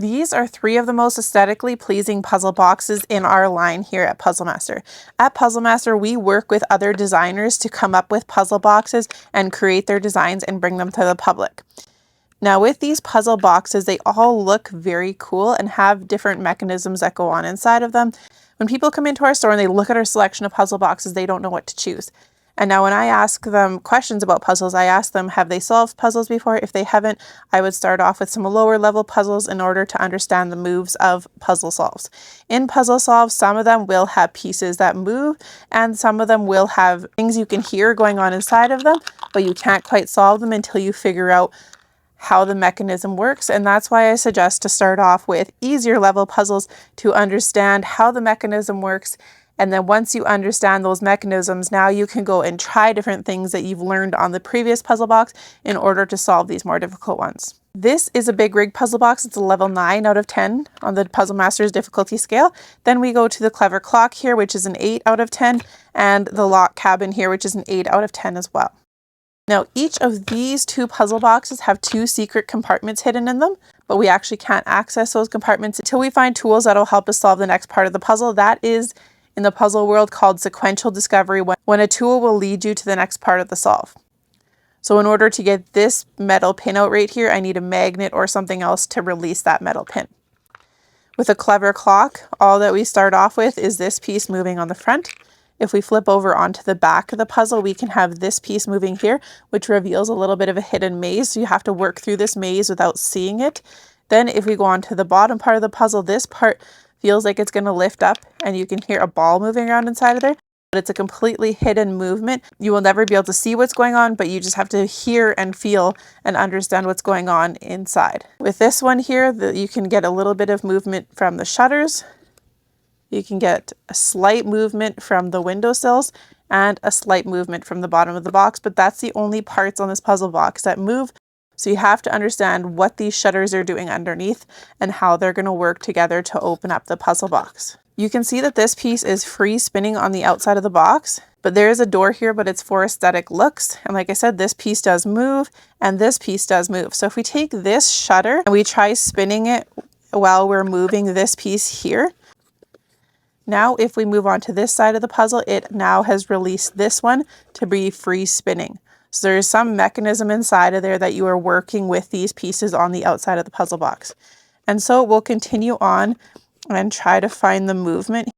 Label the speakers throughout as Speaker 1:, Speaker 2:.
Speaker 1: These are 3 of the most aesthetically pleasing puzzle boxes in our line here at Puzzle Master. At Puzzle Master, we work with other designers to come up with puzzle boxes and create their designs and bring them to the public. Now with these puzzle boxes, they all look very cool and have different mechanisms that go on inside of them. When people come into our store and they look at our selection of puzzle boxes, they don't know what to choose. And now when I ask them questions about puzzles, I ask them, have they solved puzzles before? If they haven't, I would start off with some lower level puzzles in order to understand the moves of puzzle solves. In puzzle solves, some of them will have pieces that move, and some of them will have things you can hear going on inside of them, but you can't quite solve them until you figure out how the mechanism works. And that's why I suggest to start off with easier level puzzles to understand how the mechanism works. And then once you understand those mechanisms, now you can go and try different things that you've learned on the previous puzzle box in order to solve these more difficult ones. This is a big rig puzzle box. It's a level 9 out of 10 on the Puzzle Master's difficulty scale. Then we go to the Clever Clock here, which is an 8 out of 10, and the Lock Cabin here, which is an 8 out of 10 as well. Now, each of these 2 puzzle boxes have 2 secret compartments hidden in them, but we actually can't access those compartments until we find tools that'll help us solve the next part of the puzzle. That is in the puzzle world called sequential discovery, when a tool will lead you to the next part of the solve. So in order to get this metal pin out right here, I need a magnet or something else to release that metal pin. With a Clever Clock, all that we start off with is this piece moving on the front. If we flip over onto the back of the puzzle, we can have this piece moving here, which reveals a little bit of a hidden maze. So you have to work through this maze without seeing it. Then if we go on to the bottom part of the puzzle, this part feels like it's going to lift up and you can hear a ball moving around inside of there, but it's a completely hidden movement. You will never be able to see what's going on, but you just have to hear and feel and understand what's going on inside. With this one here, you can get a little bit of movement from the shutters. You can get a slight movement from the windowsills and a slight movement from the bottom of the box, but that's the only parts on this puzzle box that move. So you have to understand what these shutters are doing underneath and how they're going to work together to open up the puzzle box. You can see that this piece is free spinning on the outside of the box, but there is a door here, but it's for aesthetic looks. And like I said, this piece does move and this piece does move. So if we take this shutter and we try spinning it while we're moving this piece here, now if we move on to this side of the puzzle, it now has released this one to be free spinning. So there's some mechanism inside of there that you are working with these pieces on the outside of the puzzle box. And so we'll continue on and try to find the movement.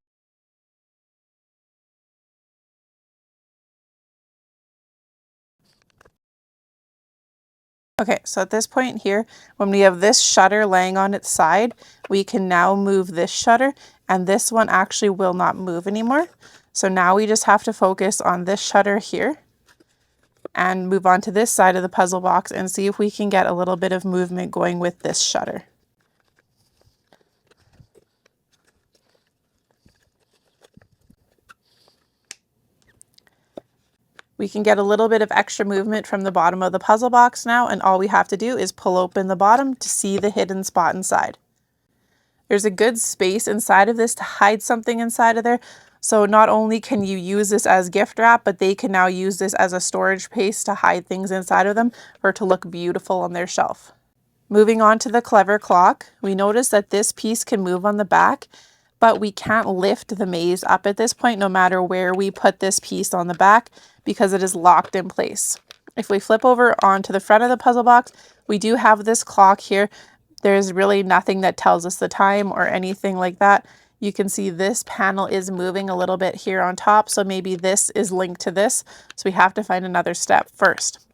Speaker 1: Okay, so at this point here, when we have this shutter laying on its side, we can now move this shutter, and this one actually will not move anymore. So now we just have to focus on this shutter here and move on to this side of the puzzle box and see if we can get a little bit of movement going with this shutter. We can get a little bit of extra movement from the bottom of the puzzle box now, and all we have to do is pull open the bottom to see the hidden spot inside. There's a good space inside of this to hide something inside of there. So not only can you use this as gift wrap, but they can now use this as a storage space to hide things inside of them or to look beautiful on their shelf. Moving on to the Clever Clock, we notice that this piece can move on the back, but we can't lift the maze up at this point no matter where we put this piece on the back because it is locked in place. If we flip over onto the front of the puzzle box, we do have this clock here. There's really nothing that tells us the time or anything like that. You can see this panel is moving a little bit here on top, so maybe this is linked to this. So we have to find another step first.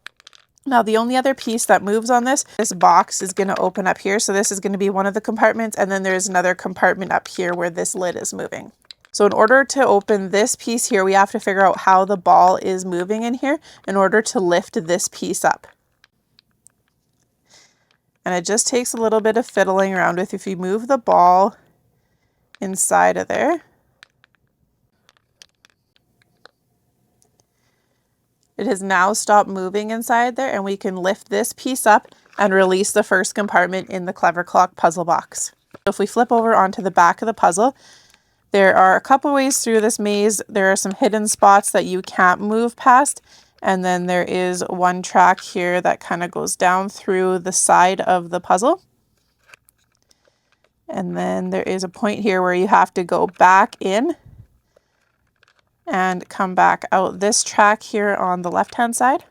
Speaker 1: Now the only other piece that moves on this box is going to open up here. So this is going to be one of the compartments, and then there's another compartment up here where this lid is moving. So in order to open this piece here, we have to figure out how the ball is moving in here in order to lift this piece up. And it just takes a little bit of fiddling around with. If you move the ball inside of there, it has now stopped moving inside there, and we can lift this piece up and release the first compartment in the Clever Clock puzzle box. So if we flip over onto the back of the puzzle, there are a couple ways through this maze. There are some hidden spots that you can't move past, and then there is one track here that kind of goes down through the side of the puzzle. And then there is a point here where you have to go back in and come back out this track here on the left-hand side.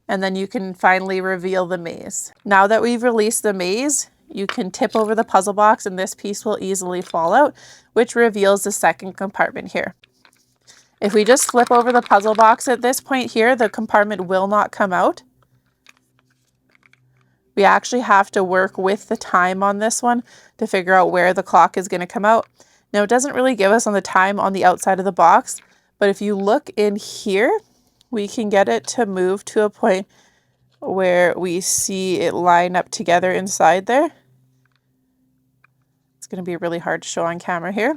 Speaker 1: And then you can finally reveal the maze. Now that we've released the maze, you can tip over the puzzle box and this piece will easily fall out, which reveals the second compartment here. If we just flip over the puzzle box at this point here, the compartment will not come out. We actually have to work with the time on this one to figure out where the clock is going to come out. Now it doesn't really give us on the time on the outside of the box, but if you look in here, we can get it to move to a point where we see it line up together inside there. It's going to be really hard to show on camera here.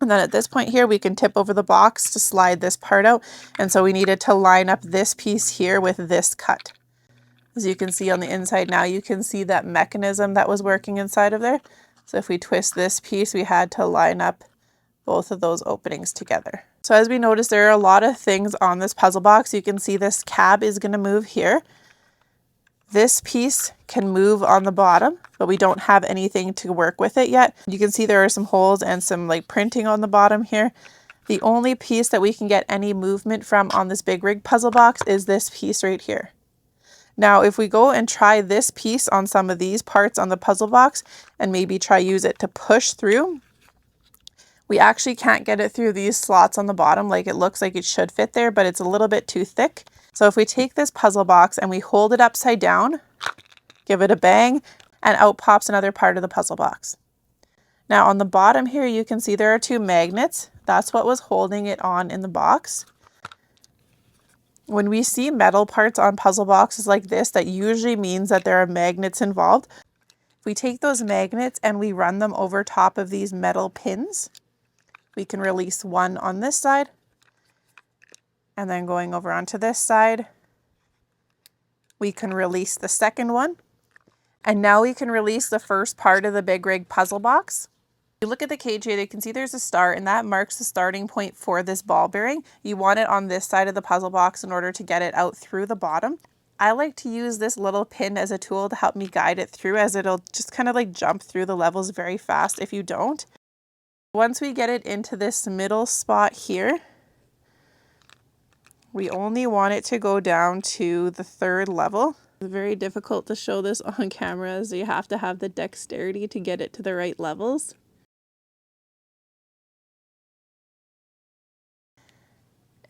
Speaker 1: And then at this point here, we can tip over the box to slide this part out. And so we needed to line up this piece here with this cut. As you can see on the inside now, you can see that mechanism that was working inside of there. So if we twist this piece, we had to line up both of those openings together. So as we notice, there are a lot of things on this puzzle box. You can see this cab is going to move here. This piece can move on the bottom, but we don't have anything to work with it yet. You can see there are some holes and some like printing on the bottom here. The only piece that we can get any movement from on this Big Rig puzzle box is this piece right here. Now, if we go and try this piece on some of these parts on the puzzle box and maybe try use it to push through, we actually can't get it through these slots on the bottom. Like it looks like it should fit there, but it's a little bit too thick. So if we take this puzzle box and we hold it upside down, give it a bang, and out pops another part of the puzzle box. Now on the bottom here, you can see there are two magnets. That's what was holding it on in the box. When we see metal parts on puzzle boxes like this, that usually means that there are magnets involved. If we take those magnets and we run them over top of these metal pins, we can release one on this side. And then going over onto this side, we can release the second one. And now we can release the first part of the Big Rig puzzle box. If you look at the cage here, you can see there's a star, and that marks the starting point for this ball bearing. You want it on this side of the puzzle box in order to get it out through the bottom. I like to use this little pin as a tool to help me guide it through, as it'll just kind of like jump through the levels very fast if you don't. Once we get it into this middle spot here, we only want it to go down to the third level. It's very difficult to show this on camera, as you have to have the dexterity to get it to the right levels.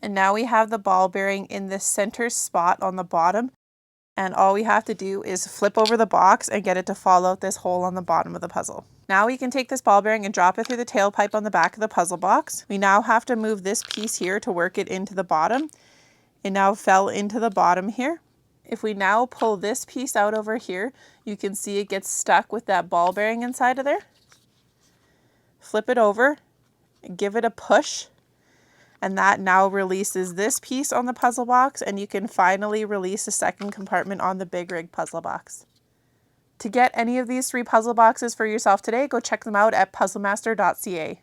Speaker 1: And now we have the ball bearing in this center spot on the bottom. And all we have to do is flip over the box and get it to fall out this hole on the bottom of the puzzle. Now we can take this ball bearing and drop it through the tailpipe on the back of the puzzle box. We now have to move this piece here to work it into the bottom. It now fell into the bottom here. If we now pull this piece out over here, you can see it gets stuck with that ball bearing inside of there. Flip it over, give it a push, and that now releases this piece on the puzzle box, and you can finally release the second compartment on the Big Rig puzzle box. To get any of these 3 puzzle boxes for yourself today, go check them out at puzzlemaster.ca.